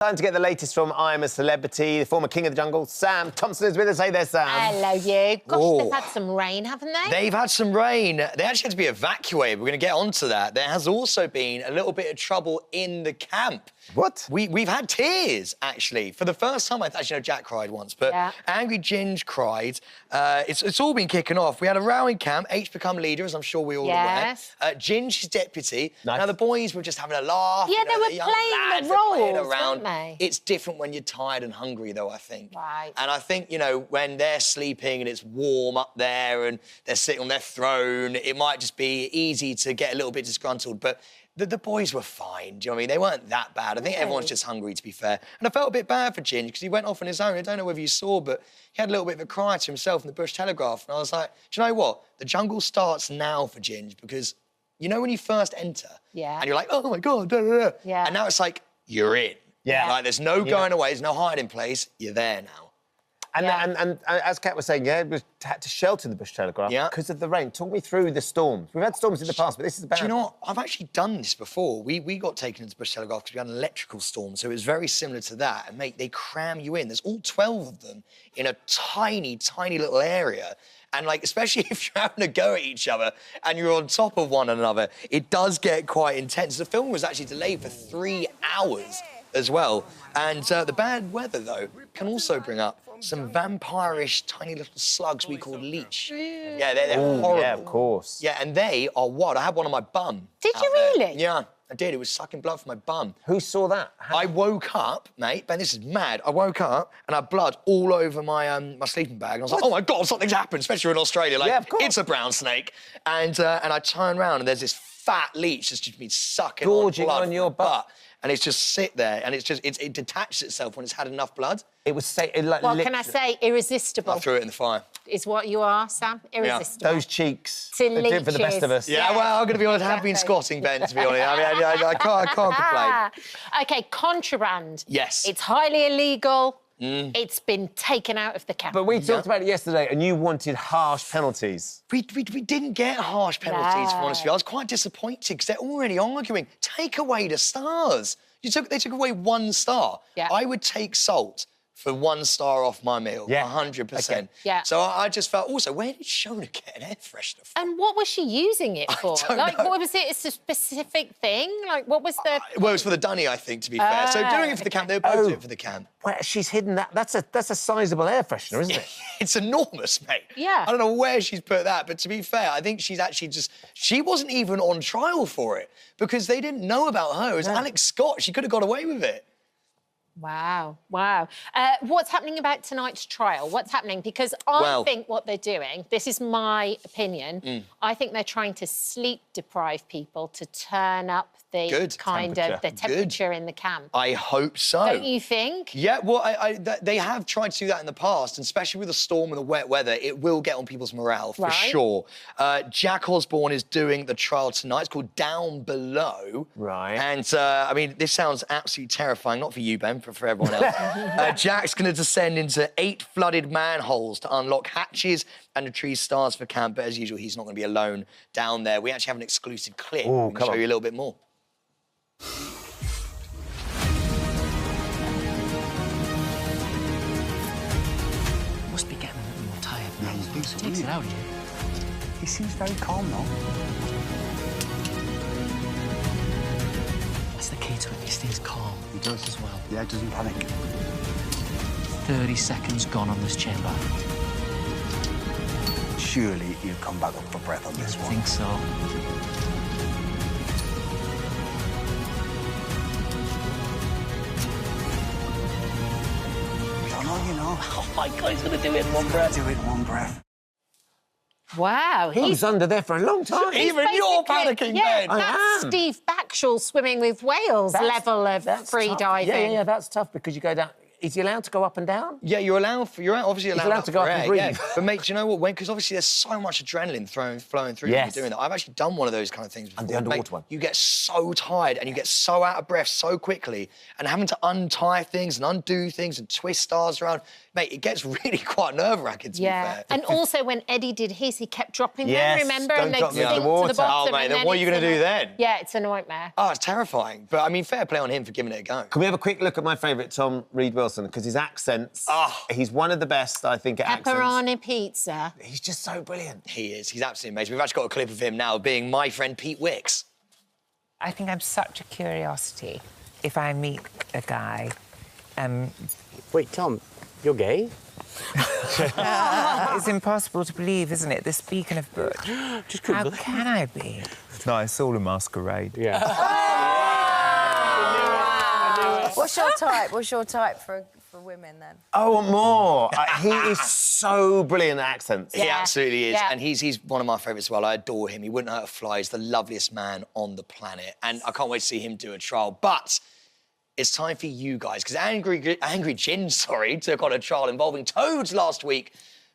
Time to get the latest from I'm a Celebrity. The former king of the jungle, Sam Thompson, is with us. Hey there, Sam. Hello, you. Gosh, they've had some rain, haven't they? They've had some rain. They actually had to be evacuated. We're going to get onto that. There has also been a little bit of trouble in the camp. What? We've had tears, actually. For the first time, I actually know Jack cried once, but Angry Ginge cried. It's all been kicking off. We had a row in camp. H become leader, as I'm sure we all aware. Ginge is deputy. Nice. Now, the boys were just having a laugh. Yeah, they were playing the roles, weren't they? It's different when you're tired and hungry, though, I think. Right. And I think, you know, when they're sleeping and it's warm up there and they're sitting on their throne, it might just be easy to get a little bit disgruntled. But the boys were fine, do you know what I mean? They weren't that bad. I think everyone's just hungry, to be fair. And I felt a bit bad for Ginge because he went off on his own. I don't know whether you saw, but he had a little bit of a cry to himself in the Bush Telegraph. And I was like, do you know what? The jungle starts now for Ginge because, you know, when you first enter and you're like, oh, my God, da, da, da. And now it's like, you're in. Like, there's no going away, there's no hiding place. You're there now. And as Kat was saying, we had to shelter the Bush Telegraph because of the rain. Talk me through the storms. We've had storms in the past, but this is bad. Do you know what? I've actually done this before. We got taken into Bush Telegraph because we had an electrical storm, so it was very similar to that. And, mate, they cram you in. There's all 12 of them in a tiny, tiny little area. And, like, especially if you're having a go at each other and you're on top of one another, it does get quite intense. The film was actually delayed for 3 hours as well. And the bad weather, though, can also bring up some vampire-ish tiny little slugs we call leech. Yeah, they're horrible. Yeah, of course. Yeah, and they are wild. I had one on my bum. Did you really? Yeah, I did. It was sucking blood from my bum. Who saw that? I woke up, mate, Ben, this is mad. I woke up and I had blood all over my my sleeping bag. And I was like, oh, my God, something's happened, especially in Australia. Like, of course. It's a brown snake. And I turn around and there's this fat leech that's just been sucking gorging blood on your butt. And it's just sit there, and it detaches itself when it's had enough blood. It was well, can I say irresistible? I threw it in the fire. Is what you are, Sam. Irresistible. Those cheeks. They did for the best of us. Yeah, well, I'm going to be honest, I have been squatting, Ben, to be honest. I mean, I can't complain. OK, contraband. Yes. It's highly illegal. It's been taken out of the camp. But we talked about it yesterday, and you wanted harsh penalties. We didn't get harsh penalties, to be honest with you. I was quite disappointed because they're already arguing. Take away the stars. They took away 1 star. I would take salt for 1 star off my meal, 100%. Okay. So I just felt, also, where did Shona get an air freshener from? And what was she using it for? Like, what was it? It's a specific thing? Like, what was the... Well, it was for the dunny, I think, to be fair. So doing it for the camp, they were both doing it for the camp. Well, she's hidden that. That's a sizable air freshener, isn't it? It's enormous, mate. Yeah. I don't know where she's put that, but to be fair, I think she's actually just... She wasn't even on trial for it because they didn't know about her. It was Alex Scott. She could have got away with it. Wow, wow. What's happening about tonight's trial? What's happening? Because I think what they're doing, this is my opinion, I think they're trying to sleep deprive people to turn up the temperature in the camp. I hope so. Don't you think? Yeah, well, they have tried to do that in the past, and especially with the storm and the wet weather, it will get on people's morale, for sure. Jack Osborne is doing the trial tonight. It's called Down Below. Right. And, I mean, this sounds absolutely terrifying, not for you, Ben, for everyone else. Jack's going to descend into 8 flooded manholes to unlock hatches and retrieve stars for camp, but as usual, he's not going to be alone down there. We actually have an exclusive clip. We can show you a little bit more. Must be getting a little more tired now. Takes it out of you. He seems very calm, though. That's the key to it. He stays calm. He does as well. Yeah, doesn't panic. 30 seconds gone on this chamber. Surely he'll come back up for breath on this one. I think so. You know. Oh, my God, he's going to do it in 1 breath. Do it in 1 breath. Wow. He was under there for a long time. Even you're panicking, Ben. That's Steve Backshall swimming with whales level of free diving. Yeah, that's tough because you go down... is he allowed to go up and down? Yeah, you're obviously allowed to go up and breathe. Yeah. But mate, do you know what? Because obviously there's so much adrenaline flowing through when you're doing that. I've actually done one of those kind of things before. And the underwater one. You get so tired and you get so out of breath so quickly, and having to untie things and undo things and twist stars around, mate, it gets really quite nerve-wracking, to be fair. And also when Eddie did his, he kept dropping Yes, them, remember? don't And they'd drop them sink in the to water. the bottom. Oh, mate, and then what are you going to do then? Yeah, it's a nightmare. Oh, it's terrifying. But, I mean, fair play on him for giving it a go. Can we have a quick look at my favourite Tom Reed Wilson? Because his accents, he's one of the best, I think, at accents. Pepperoni pizza. He's just so brilliant. He is. He's absolutely amazing. We've actually got a clip of him now being my friend Pete Wicks. I think I'm such a curiosity if I meet a guy. Wait, Tom, you're gay? It's impossible to believe, isn't it? The beacon of Butch. Just How Google it. can I be? No, it's all a masquerade. Yeah. What's your type? What's your type for women then? Oh, more. He is so brilliant at accents. He absolutely is. Yeah. And he's one of my favourites as well. I adore him. He wouldn't hurt a fly. He's the loveliest man on the planet. And I can't wait to see him do a trial. But it's time for you guys, because Angry Gin, took on a trial involving toads last week.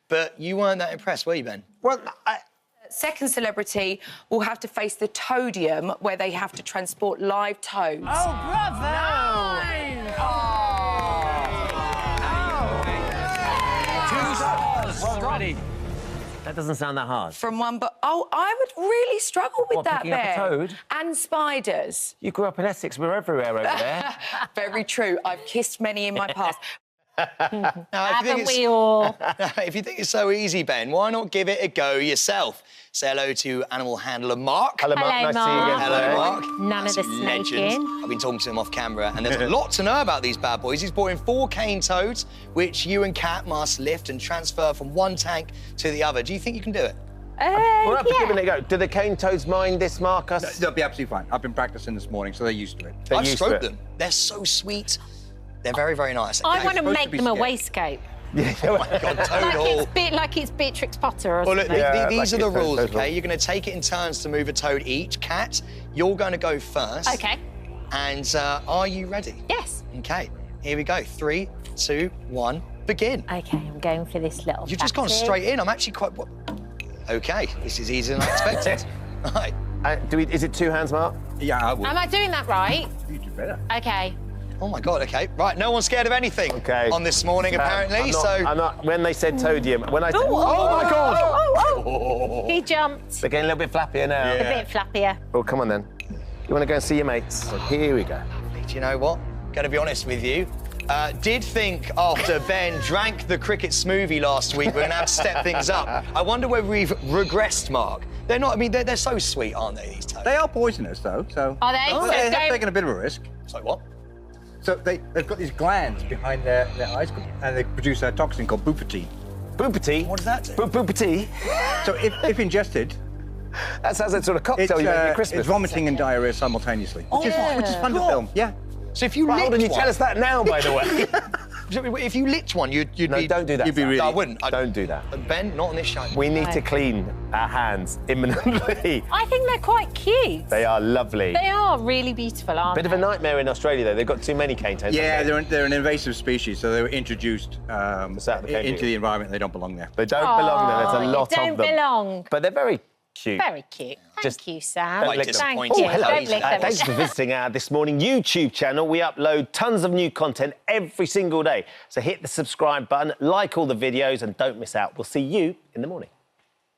But you weren't that impressed, were you, Ben? Well, Second celebrity will have to face the toadium, where they have to transport live toads. Oh, bravo! Already. that doesn't sound that hard. From one, but I would really struggle with What, that picking up a bit. toad? And spiders. You grew up in Essex, we're everywhere over there. Very true. I've kissed many in my past. Haven't we all? If you think it's so easy, Ben, why not give it a go yourself? Say hello to animal handler Mark. Hello, Mark. Hello, Nice to see you again. Mark. Hello, Mark. None of the Legend. snaking. I've been talking to him off camera, and there's a lot to know about these bad boys. He's brought in 4 cane toads, which you and Kat must lift and transfer from one tank to the other. Do you think you can do it? We're up for giving it a go. Do the cane toads mind this, Marcus? They'll be absolutely fine. I've been practicing this morning, so they're used to it. They're I've used to stroked it. them. They're so sweet. They're very, very nice. I want to supposed to make be them a scared. waistcoat. Oh my God, toad hall. Like it's Beatrix Potter or Well, look, something. Yeah, these like are the it's rules, toad hall. okay? You're going to take it in turns to move a toad each. Kat, you're going to go first. OK. And are you ready? Yes. Okay, here we go. 3, 2, 1, begin. OK, I'm going for this little You've just gone fatty. straight in. I'm actually quite... OK, this is easier than I expected. Right. Is it 2 hands, Mark? Yeah, I would. Am I doing that right? You do better. OK. Oh, my God, OK. Right, no one's scared of anything on this morning, apparently, I'm not, when they said toadium, when I said... Oh, my God! Oh. He jumped. They're getting a little bit flappier now. A bit flappier. Oh, come on, then. You want to go and see your mates? Here we go. Do you know what? Going to be honest with you. Did think after Ben drank the cricket smoothie last week, we're going to have to step things up. I wonder whether we've regressed, Mark. They're not, I mean, they're so sweet, aren't they, these toads? They are poisonous, though, so... Are they? So they have don't- taken a bit of a risk. So what? So they've got these glands behind their eyes, and they produce a toxin called bupatine. Boopity. What does that do? Boopity. So if ingested, That sounds like sort of it's, cocktail you make at Christmas. it's vomiting and diarrhea simultaneously, which is fun to film. Yeah. So if you Right, licked hold on, you one... tell us that now, by the way. If you licked one, you'd No, be... don't do that. You'd be Sam. really... No, I wouldn't. Don't do that. Ben, not on this show. We need to clean our hands imminently. I think they're quite cute. They are lovely. They are really beautiful, aren't Bit of they? a nightmare in Australia, though. They've got too many cane toads. Yeah, haven't they're an invasive species, so they were introduced out the cane into bee. the environment. They don't belong there. They don't belong there. There's a lot They of don't them. belong. But they're very cute. Very cute. Thank Just you, Sam. Quite lick them. Thank disappointing. you. Oh, hello. Don't lick them. Thanks for visiting our This Morning YouTube channel. We upload tons of new content every single day. So hit the subscribe button, like all the videos, and don't miss out. We'll see you in the morning.